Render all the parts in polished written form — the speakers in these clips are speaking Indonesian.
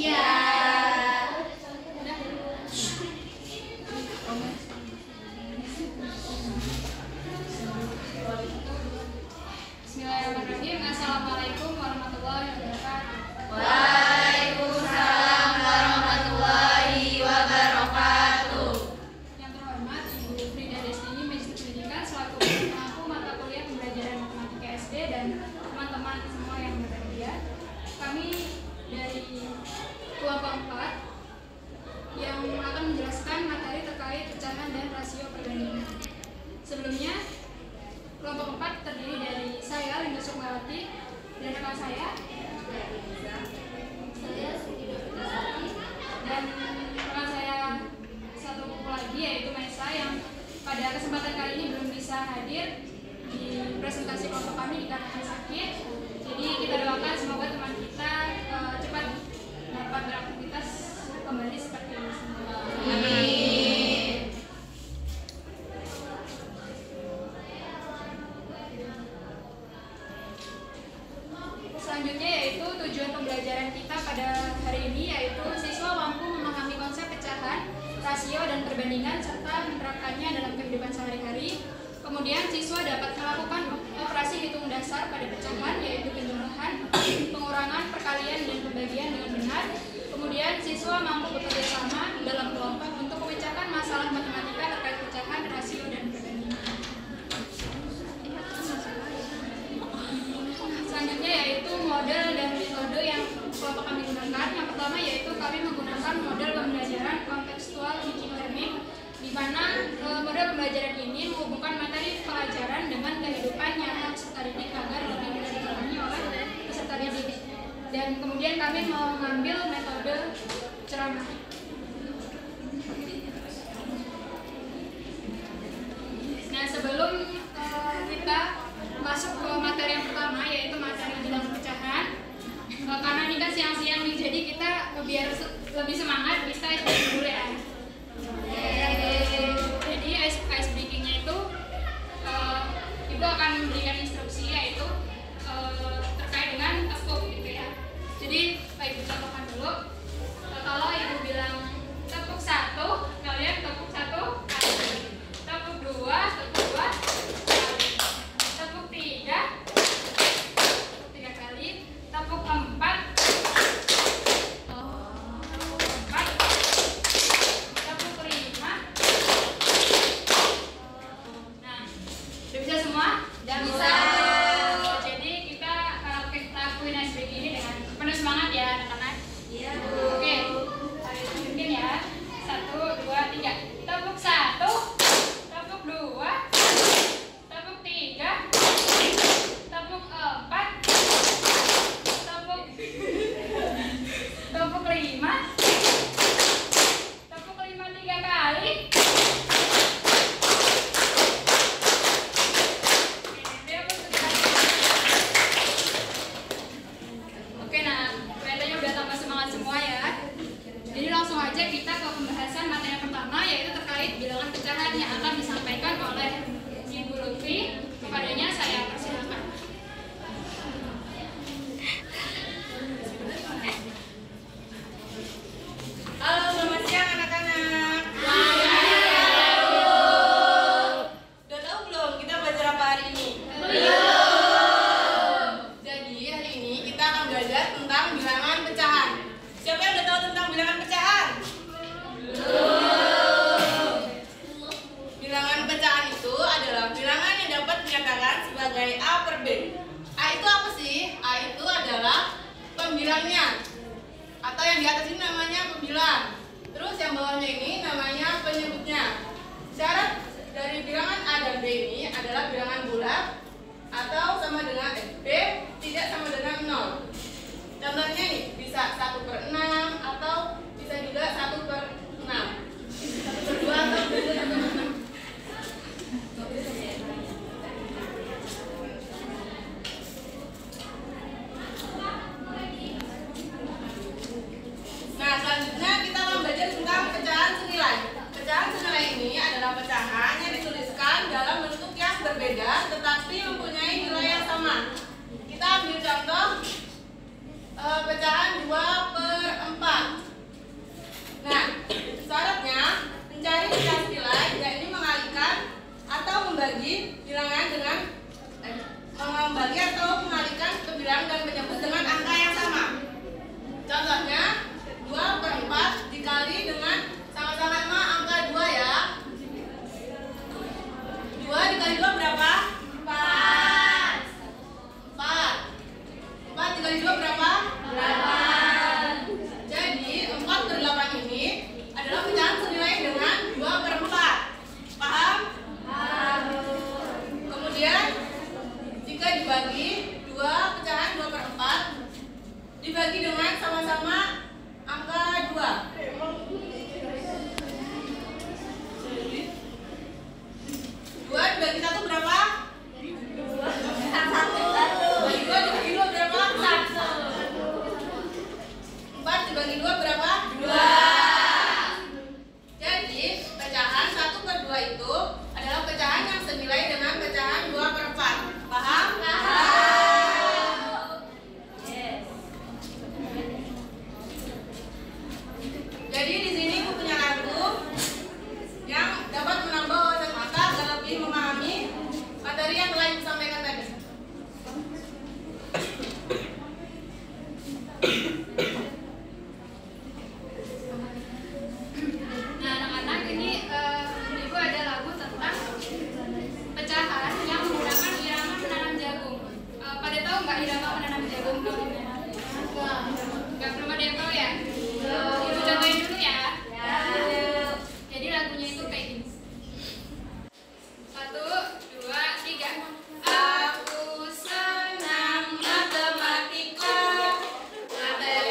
Bismillahirrahmanirrahim. Assalamualaikum warahmatullahi wabarakatuh. Waalaikumsalam warahmatullahi wabarakatuh. Yang terhormat Ibu Frida Destini, Magister Pendidikan selaku pemangku mata kuliah pembelajaran matematika SD dan teman-teman semua yang berbahagia. Kami dari kelompok 4 yang akan menjelaskan materi terkait pecahan dan rasio perbandingan. Sebelumnya, kelompok 4 terdiri dari saya, Linda Sukmawati, dan rekan saya, dan rekan saya satu lagi yaitu Maisa yang pada kesempatan kali ini belum bisa hadir di presentasi kelompok kami dikarenakan sakit. Jadi kita doakan semoga teman kita cepat dapat beraktivitas kembali seperti semula. Amin. Selanjutnya yaitu tujuan pembelajaran kita pada hari ini yaitu siswa mampu memahami konsep pecahan, rasio, dan perbandingan serta menerapkannya dalam kehidupan sehari-hari. Kemudian siswa dapat melakukan operasi hitung dasar pada pecahan yaitu penjumlahan, pengurangan, perkalian, dan pembagian dengan benar. Kemudian siswa mampu bekerja sama dalam kelompok untuk memecahkan masalah matematika terkait pecahan, rasio, dan perbandingan. Selanjutnya yaitu model dan metode yang kelompok kami gunakan. Yang pertama yaitu kami menggunakan model pembelajaran kontekstual teaching learning, di mana model pembelajaran ini menghubungkan materi pelajaran dengan kehidupan nyata peserta didik agar lebih mudah dipahami oleh peserta didik. Dan kemudian kami mengambil metode ceramah. Nah, sebelum kita masuk ke materi yang pertama yaitu materi bilangan pecahan, karena ini kan siang-siang nih, jadi kita biar lebih semangat kita istirahat dulu ya. Jadi ice breakingnya itu ibu akan memberikan instruksi yaitu terkait dengan tepuk gitu ya. Jadi ibu contohkan dulu. Kalau ibu bilang tepuk 1, kalian tepuk 1 kali, tepuk 2 kali, tepuk 3 kali, tepuk 4 tepuk 5. Nah, udah bisa semua? Udah bisa. Jadi kita lakuin ice break ini dengan penuh semangat ya anak-anak. Iya. Oke, mungkin ya. 1, 2, 3. Tepuk 1, tepuk 2, tepuk 3, tepuk 4, tepuk 5, tepuk 5 3 kali. Oke, nah kelihatannya udah tambah semangat semua ya. Jadi langsung aja kita ke pembahasan materi yang pertama yaitu terkait bilangan pecahan yang akan disampaikan oleh Ibu Lutfi. Kepadanya saya persilakan. Halo, selamat siang anak-anak. Udah tahu belum kita belajar apa hari ini? Belum. Jadi hari ini kita akan belajar tentang bilangan pecahan. Siapa yang udah tahu tentang bilangan pecahan? Belum. Bilangan pecahan itu adalah bilangan yang dapat dinyatakan sebagai A per B. A itu apa sih? A itu adalah pembilangnya, atau yang di atas ini namanya pembilang. Terus yang bawahnya ini namanya penyebutnya. Syarat dari bilangan A dan B ini adalah bilangan bulat atau sama dengan B tidak sama dengan 0. Contohnya nih, bisa 1/6 atau bisa juga 1/6, 1/2 atau bisa 1/6. Nah, selanjutnya kita akan belajar tentang pecahan senilai. Pecahan senilai ini adalah pecahan yang dituliskan dalam bentuk yang berbeda tetapi mempunyai nilai yang sama. Kita ambil contoh dibagi dengan sama-sama angka 2. 2 dibagi 1 berapa? 2 dibagi 2 berapa? 4 dibagi 2 berapa? 2. Jadi pecahan 1/2 itu adalah pecahan yang senilai dengan pecahan 2/4. Paham? Jadi di sini aku punya lagu yang dapat menambah wawasan kita agar lebih memahami materi yang telah Ibu sampaikan tadi. Nah, anak-anak, ini Ibu ada lagu tentang pecahan yang menggunakan irama menanam jagung. Pada tahu nggak irama menanam jagung? Nggak, belum ada yang tahu ya? Ibu contohin dulu ya. Jadi lagunya itu kayak gini. 1, 2, 3. Aku senang matematika, materi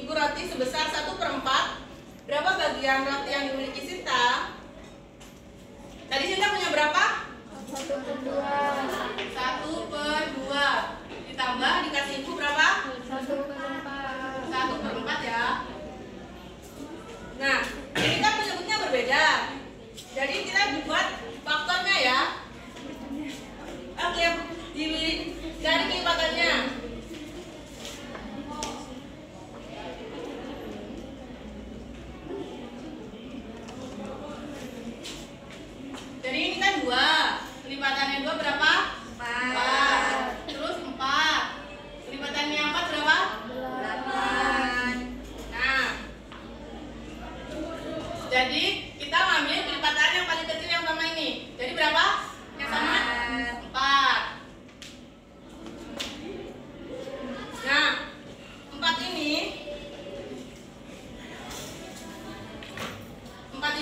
ibu roti sebesar 1/4. Berapa bagian roti yang dimiliki Sinta? Tadi Sinta punya berapa? 1/2. Ditambah dikasih ibu berapa? 1/4 ya. Nah, ini kan penyebutnya berbeda. Jadi kita buat faktornya ya. Oke, cari kelipatannya. Jadi ini kan 2. Kelipatannya 2 berapa? 4. Terus 4. Kelipatannya 4 berapa? 8. Nah, jadi kita ambil kelipatan yang paling kecil yang sama ini. Jadi berapa? Yang sama? 4. Nah, 4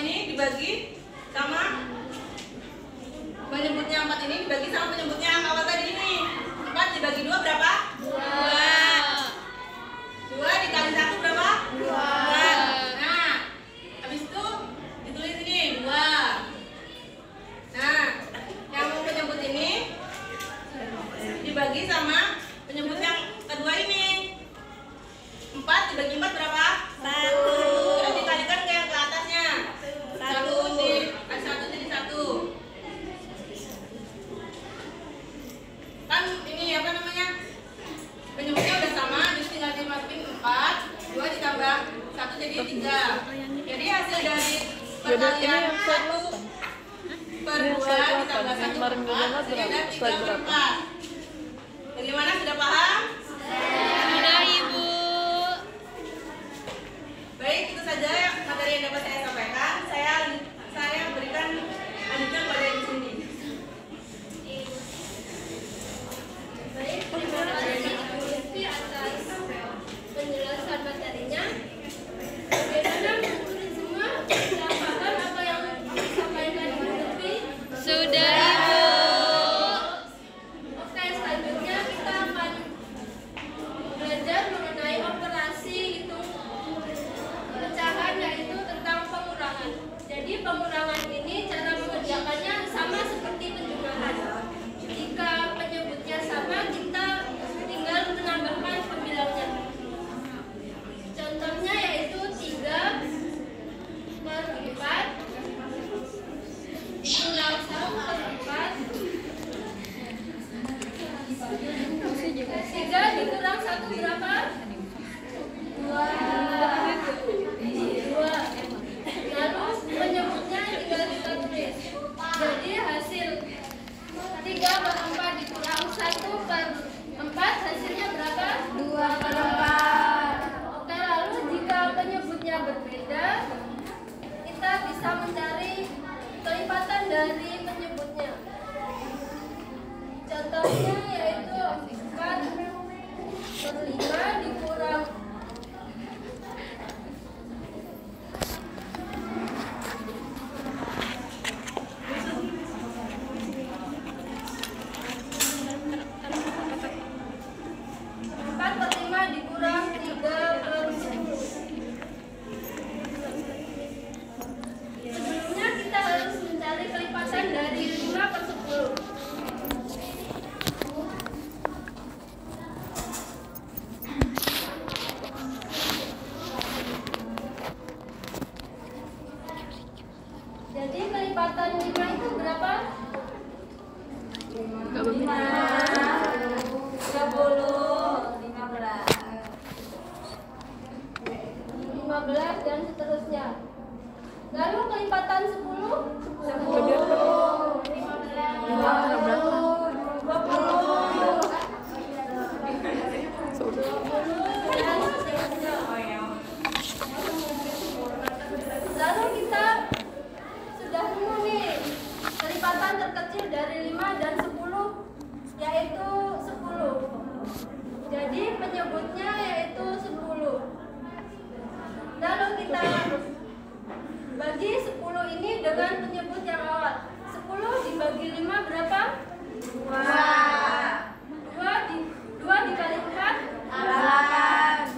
ini dibagi sama penyebutnya. 4 ini dibagi sama penyebutnya yang awal tadi ini. 4 dibagi 2 berapa? 2 dikali 1 berapa? 2. Nah, habis itu ditulis ini 2. Nah, yang penyebut ini dibagi sama penyebut yang kedua ini. 4 dibagi 4 berapa? 1. Terus dikalikan ke yang ke atasnya. 1 dikali 1 jadi 1. Kan ini apa namanya? Penyebutnya udah sama, jadi tinggal dimasukin 4. 2 ditambah 1 jadi 3. Jadi hasil dari perkalian 1/2 ditambah 1/4 jadi ada 3/4. Bagaimana, sudah paham? Sudah, Ibu. Baik, itu saja materi yang dapat saya sampaikan. Saya berikan lanjutkan pada di sini. Baik, terima kasih Ibu Lutfi atas penjelasan materinya. Bagaimana menurut semua? Sudah paham apa yang disampaikan Ibu Lutfi? Sudah, Ibu. Oke, selanjutnya kita akan belajar mengenai operasi hitung pecahan, yaitu tentang pengurangan. Jadi pengurangan ini cara mengerjakannya sama seperti penjumlahan. Jika penyebutnya sama, kita tinggal menambahkan pembilangnya. Contohnya yaitu 3/4 kurang 1/4. 3 dikurang 1 berapa? 2. Lalu penyebutnya tinggal kita tulis. Jadi hasil 3/4 dikurang 1/4 hasilnya berapa? 2/4. Oke, lalu jika penyebutnya berbeda, kita bisa mencari kelipatan dari penyebutnya. Contohnya yaitu 4/5 dikurang 4/5 dikurang 3/10. Sebelumnya kita harus mencari kelipatan dari 5/10. Jadi kelipatan 5 itu berapa? 15 dan seterusnya. Lalu kelipatan 10? 10. 20. Lalu kita sudah nemu nih kelipatan terkecil dari 5 dan 10, yaitu 10. Jadi penyebutnya yaitu 10. Lalu kita bagi 10 ini dengan penyebut yang awal. 10 dibagi 5 berapa? 2 dikali 4? 8.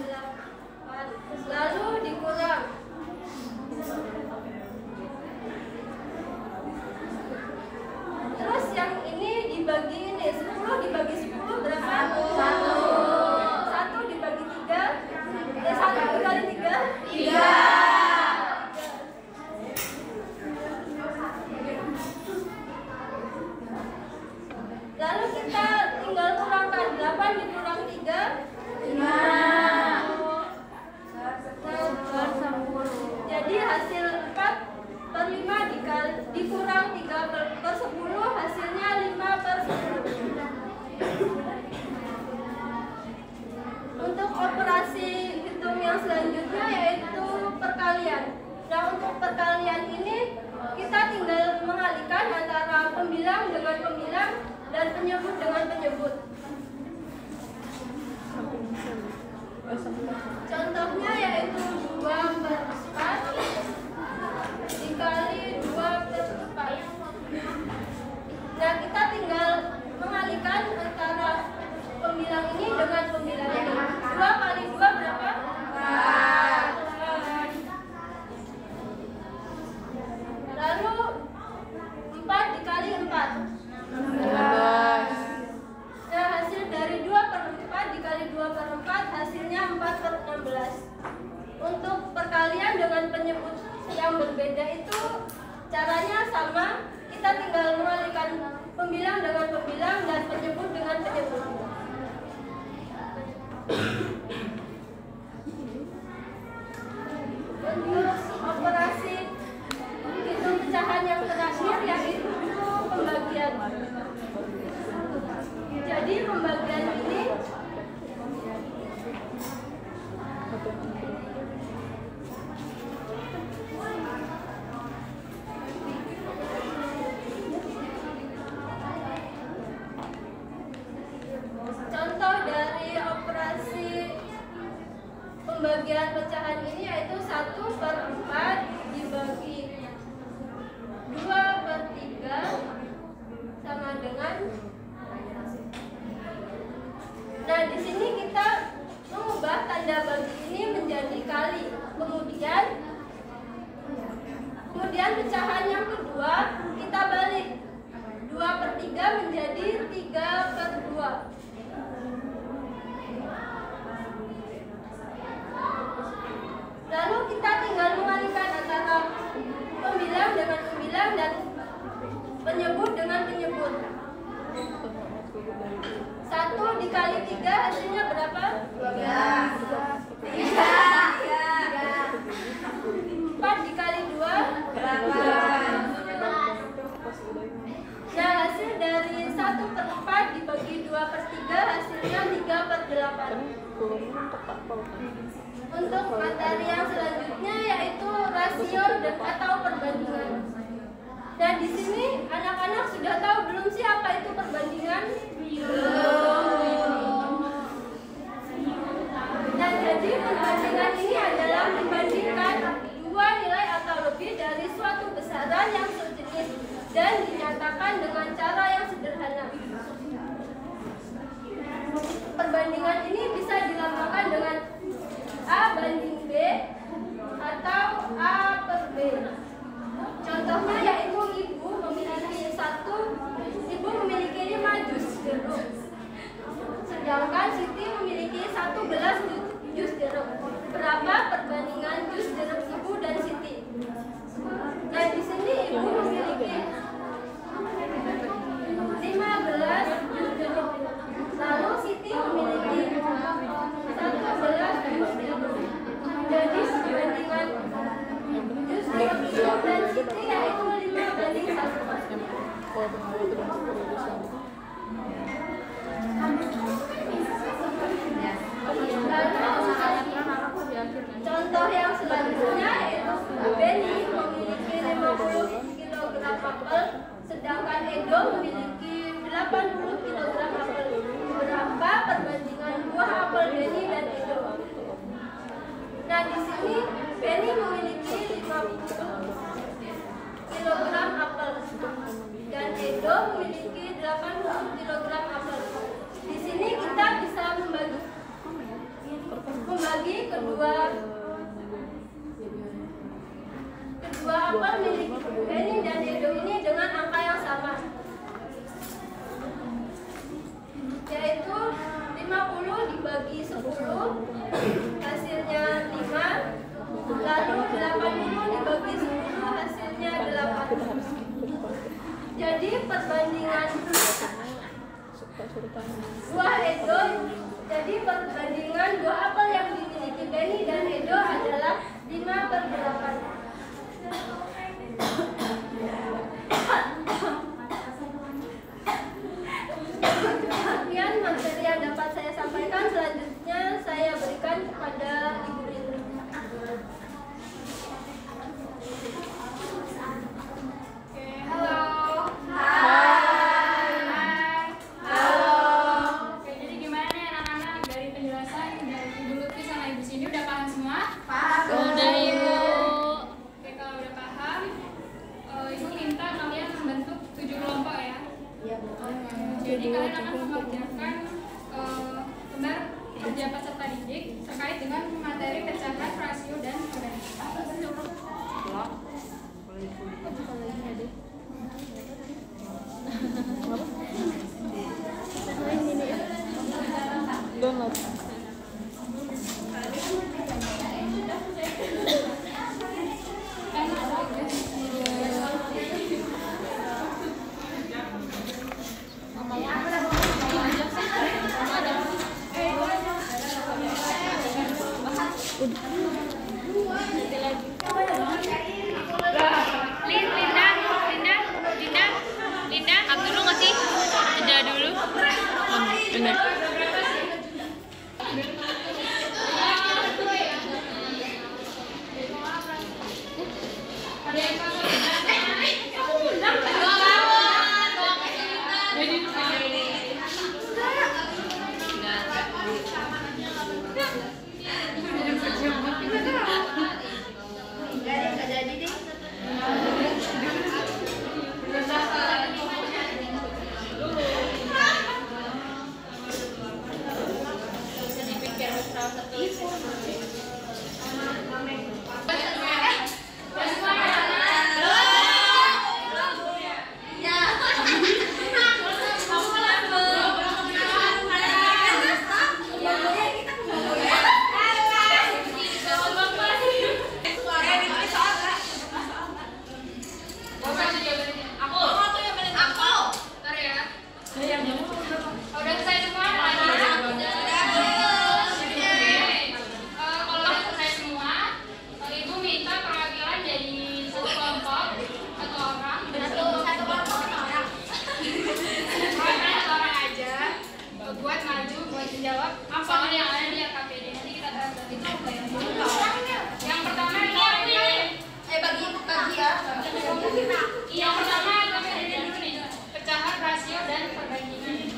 dan penyebut dengan penyebut. Contohnya yaitu 2/4 dikali 2/4. Nah, kita tinggal mengalihkan antara pembilang ini dengan pembilang ini. 2 kali 2 berapa? 4. Lalu 4 dikali 4 15. Nah, hasil dari 2/4 dikali 2/4 hasilnya 4/16. Untuk perkalian dengan penyebut yang berbeda itu caranya sama. Kita tinggal mengalihkan pembilang dengan pembilang dan penyebut dengan penyebut. Untuk operasi hitung pecahan yang terakhir yaitu pembagian. Jadi pembagian ini contoh dari operasi pembagian pecahan ini yaitu 1/4 dibagi 2/3 sama dengan. Nah, di sini kita mengubah tanda bagi ini menjadi kali. Kemudian pecahan yang kedua kita balik. 2/3 menjadi 3/2. Lalu kita tinggal mengalihkan antara pembilang dengan pembilang dan penyebut dengan penyebut. 1 dikali 3 hasilnya berapa? 12. 4 dikali 2 berapa? Nah, hasil dari 1/4 dibagi 2/3 hasilnya 3/8. Untuk materi yang selanjutnya yaitu rasio dan atau perbandingan. Nah, di sini anak-anak sudah tahu belum sih apa itu perbandingan? Belum. Nah, jadi perbandingan ini adalah membandingkan dua nilai atau lebih dari suatu besaran yang sejenis dan dinyatakan dengan cara yang sederhana. Perbandingan ini bisa dilambangkan dengan A banding B atau A per B. Contohnya yaitu ibu memiliki 5 jus jeruk, sedangkan Siti memiliki 1 gelas jus jeruk. Berapa perbandingan jus jeruk ibu dan Siti? Nah, di sini ibu memiliki 5 gelas jus jeruk, lalu Siti memiliki 1 gelas jus jeruk. Jadi perbandingan jus jeruk dan Siti yaitu 5/1. Contoh yang selanjutnya yaitu Beni memiliki 50 kg apel, sedangkan Edo memiliki 80 kg apel. Berapa perbandingan buah apel Beni dan Edo? Nah, di sini Beni memiliki 50 kg apel dan Edo memiliki 80 kg apel. Di sini kita bisa membagi kedua apel milik Beni dan Edo ini dengan angka yang sama, yaitu 50 dibagi 10 hasilnya 5, lalu 80 dibagi 10 hasilnya 8. Jadi perbandingan buah Edo, jadi perbandingan buah apel yang dimiliki Beni dan Edo adalah 5/8. Sekian materi yang dapat saya sampaikan. Selanjutnya saya berikan kepada Ibu Rini. Halo. Hai. kerja peserta didik terkait dengan materi pecahan, rasio, dan perbandingan. Download. Linda, up dulu nggak sih? Jeda dulu. Bener. Jawab apa yang ada di KPD. Nanti kita bahas itu apa ya? Yang pertama ini bagi ya. Yang pertama KPD dulu nih. Pecahan, rasio, dan perbandingan.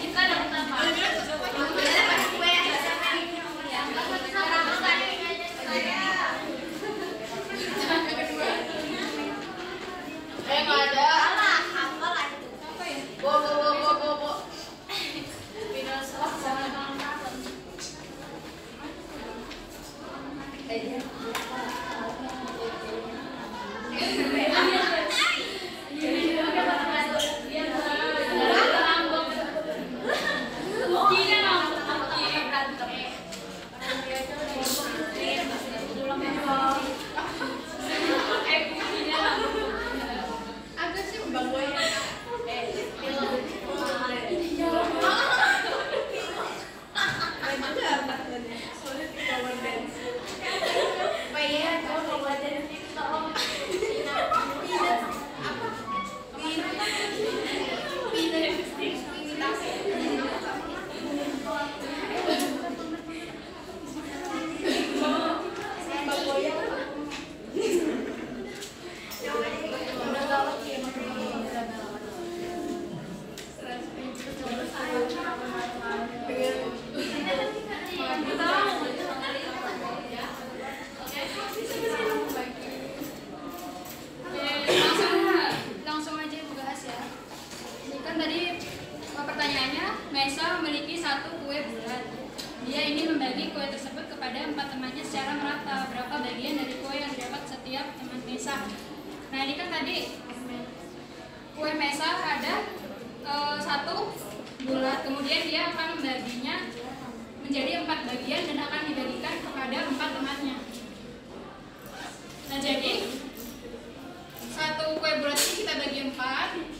Kita ada pertama. Nggak ada. Bo. Mesa memiliki satu kue bulat. Dia ini membagi kue tersebut kepada 4 temannya secara merata. Berapa bagian dari kue yang didapat setiap teman Mesa? Nah, ini kan tadi kue Mesa ada satu bulat. Kemudian dia akan membaginya menjadi 4 bagian dan akan dibagikan kepada 4 temannya. Nah, jadi satu kue bulat ini kita bagi 4.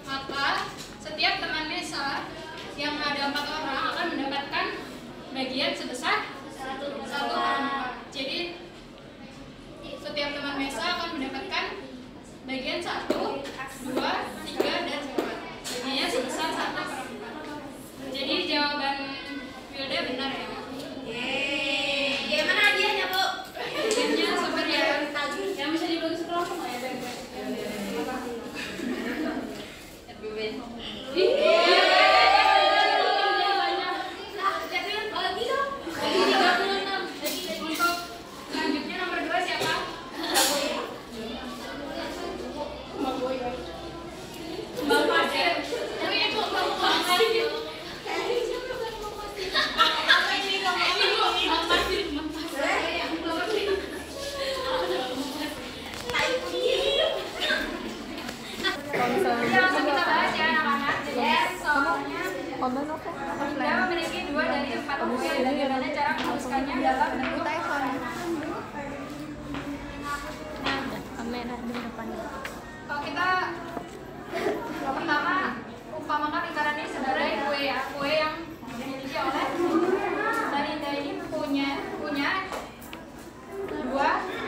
Maka setiap teman Mesa yang ada 4 orang akan mendapatkan bagian sebesar 1/4. Jadi setiap teman Mesa akan mendapatkan bagian 1, 2, 3, dan 4. Bagiannya sebesar 1/4. Jadi jawaban Wilda benar ya. Gimana hadiahnya, Bu? Hadiahnya super ya. Yang bisa dibagi sekelompok nggak ya? Banyak. Online oke. Hingga memiliki 2 dari 4 kue. Bagaimana cara menuliskannya dalam bentuk Kamera di depan. Kalau kita pertama umpamakan lingkaran ini sebagai kue ya, kue yang dimiliki oleh Nalinda ini punya 2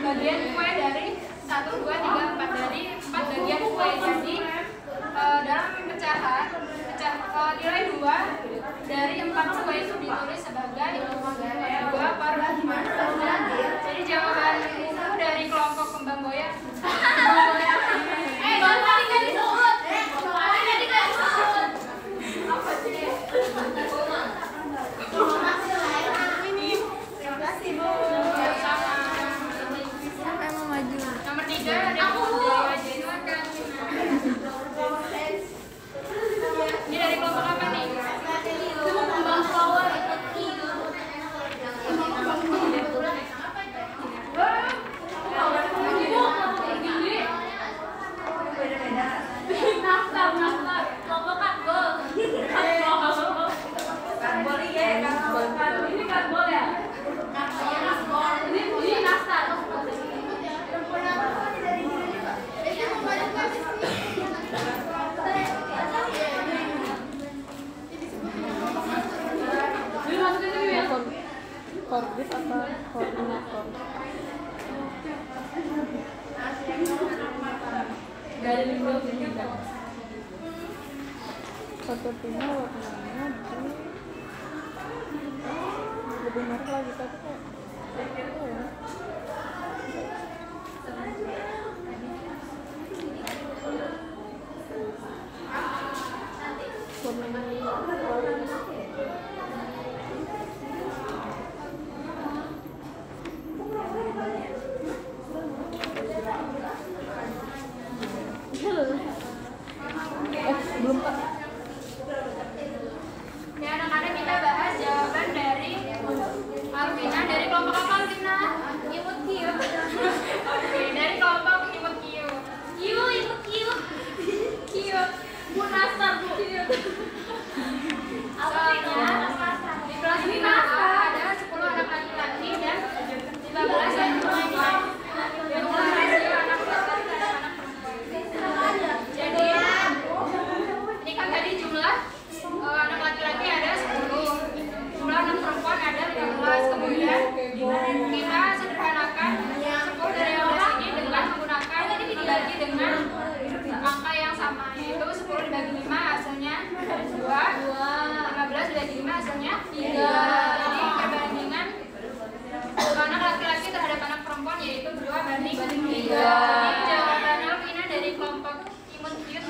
bagian kue dari 1, 2, 3, 4 dari 4 bagian kue. Jadi dalam pecahan nilai 2 dari 4 kue itu ditulis sebagai 2 per 5. Jadi jawaban umum dari kelompok kembang goyang. Nomor 3 ada silakan. Ini dari kelompok apa nih? Korbit apa koordinator? Dari Windows ini. Sepertinya warnanya lebih merah lagi tapi kok belum Pak. Ya anak-anak, kita bahas jawaban dari Alvina. Dari kelompok apa Alvina? Imut Kiu. Oke, dari kelompok Imut Kiu. Imut Kiu. Kiu. Munasar Kiu. Soalnya di kelas 5A ada 10 anak laki-laki dan 15 anak perempuan. Dengan rasio anak laki-laki dan anak perempuan. Jadi ini kan tadi jumlah anak laki-laki ada 10, jumlah anak perempuan ada 15. Kemudian kita sederhanakan 10 dari 15 ini dengan menggunakan dibagi dengan angka yang sama, yaitu 10 dibagi 5 hasilnya 2, 15 dibagi 5 hasilnya 3. Jadi perbandingan anak laki-laki terhadap anak perempuan yaitu 2 banding 3. Ini jawaban Alvina dari kelompok Imut Kiut.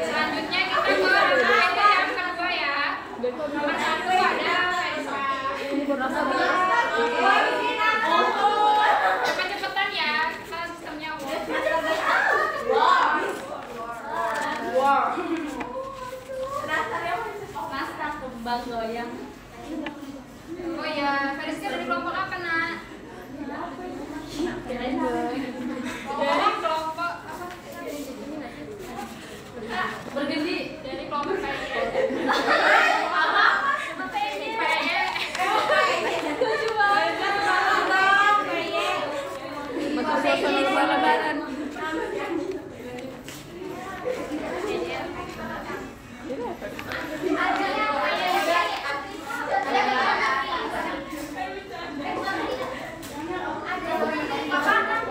Selanjutnya kita ke agenda yang kedua ya. Nomor 1 ada cepet-cepetan ya, karena sistemnya Naskah kembang goyang. Oh ya, Fariska dari kelompok apa nak? Dari kelompok apa? Berganti dari kelompok lebaran. Apa?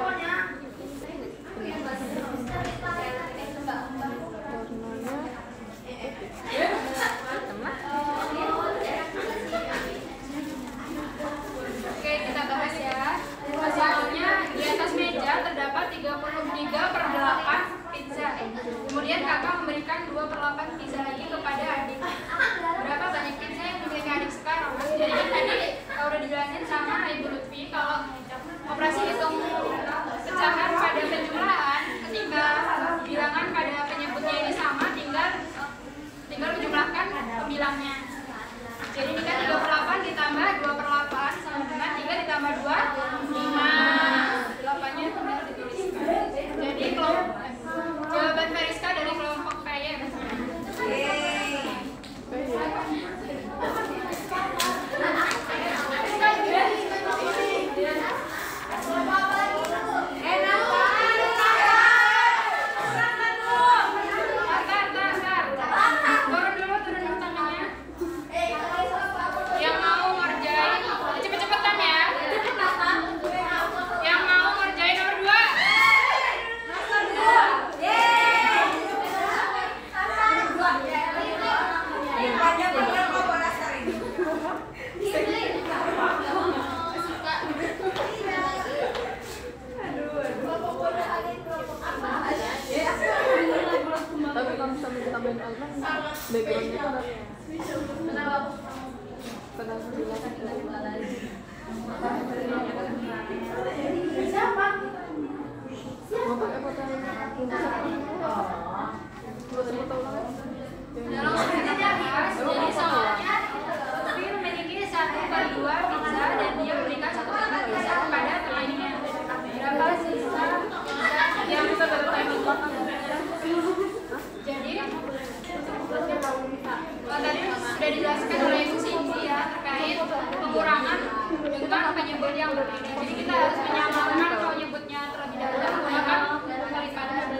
nyebut yang berbeda. Jadi kita harus menyamakan kalau nyebutnya terlebih dahulu menggunakan kelipatan.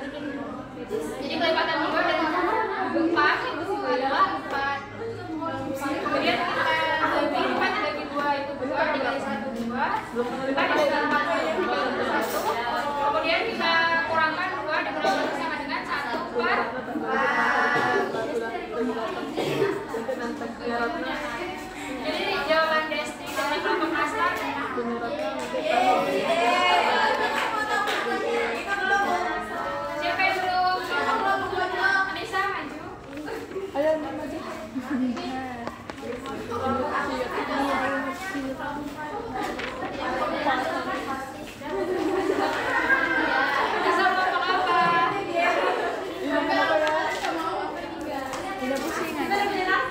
Jadi kelipatan 2 dan 4 itu adalah 4. Kemudian kita bagi 4 dibagi 2 itu 2 dikali 1 2. 4 dikali 4 1. Kemudian kita kurangkan 2 dikurangi 1 sama dengan 1 per 4. Jadi jawaban Desti dari kelompok Astar. Siapa yang belum? Anissa maju. Ayo maju. Anissa kelompok apa? Udah pusing aja.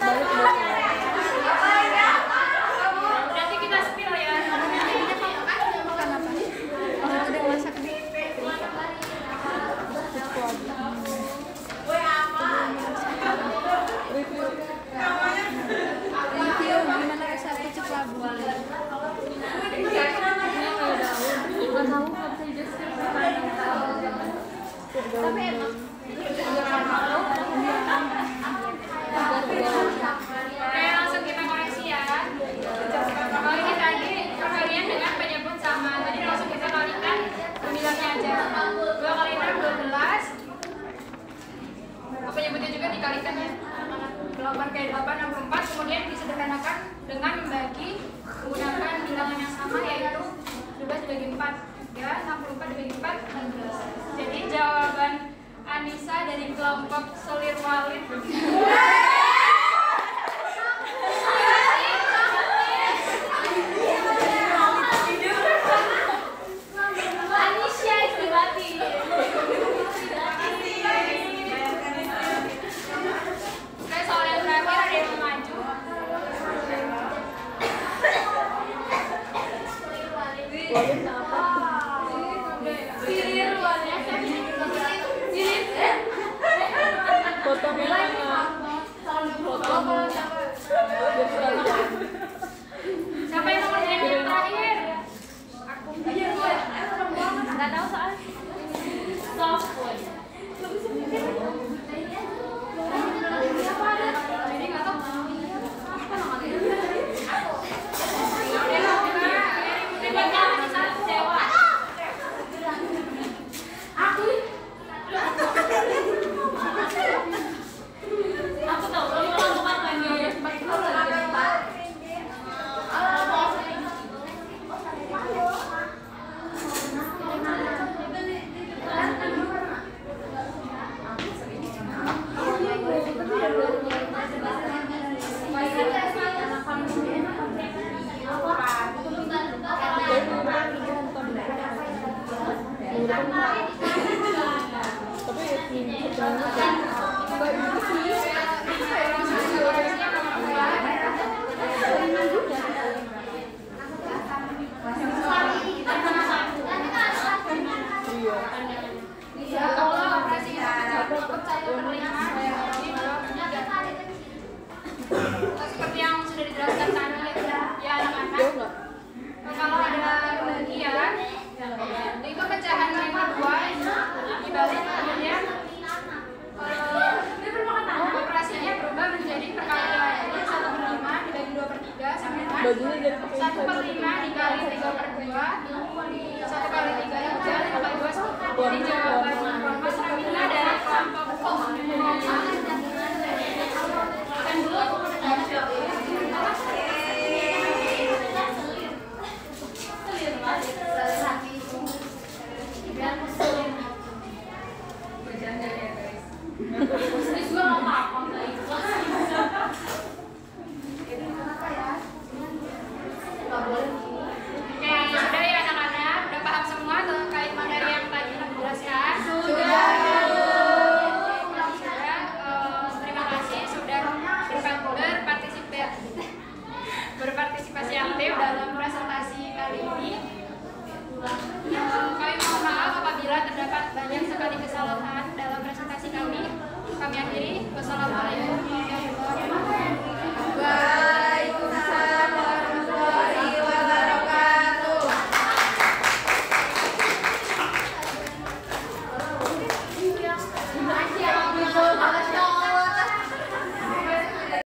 Balik belakang. Berarti kita spill ya. Makan apa? Oh, udah masak nih. Review gimana resep pucuk labu? Nggak tahu, nggak bisa dijelasin. Tapi enak. Oke, langsung kita koreksi ya. Kalau ini tadi perkalian dengan penyebut sama. Tadi langsung kita kalikan pemilahnya aja. 2 kali 6 12. Penyebutnya juga dikalikan ya. 8 kali 8 64. Kemudian disederhanakan dengan membagi menggunakan bilangan yang sama yaitu 12 dibagi 4 3, 64 dibagi 4 16. Jadi jawaban Anissa dari kelompok Solir Walid. Anisya Istibati. Oke, soal yang terakhir ada yang mau maju. Walid apa? Sirir Walid. Foto gimana? Foto. Siapa yang mau ngerjain yang terakhir? Aku. Nggak tahu soal. Jadi nggak tahu. Aku tahu kalau kamu makan ya. Kalau operasi seperti yang sudah dijelaskan tadi ya anak-anak. Kalau ada bagian itu pecahan yang kedua dibalik kemudian operasinya berubah menjadi perkalian. Jadi 1/5 dibagi 2/3 sama dengan 1/5 dikali 3/2 1 kali 3 itu 5 kali 2 10. Jadi jawaban Mas Ramila dari kelompok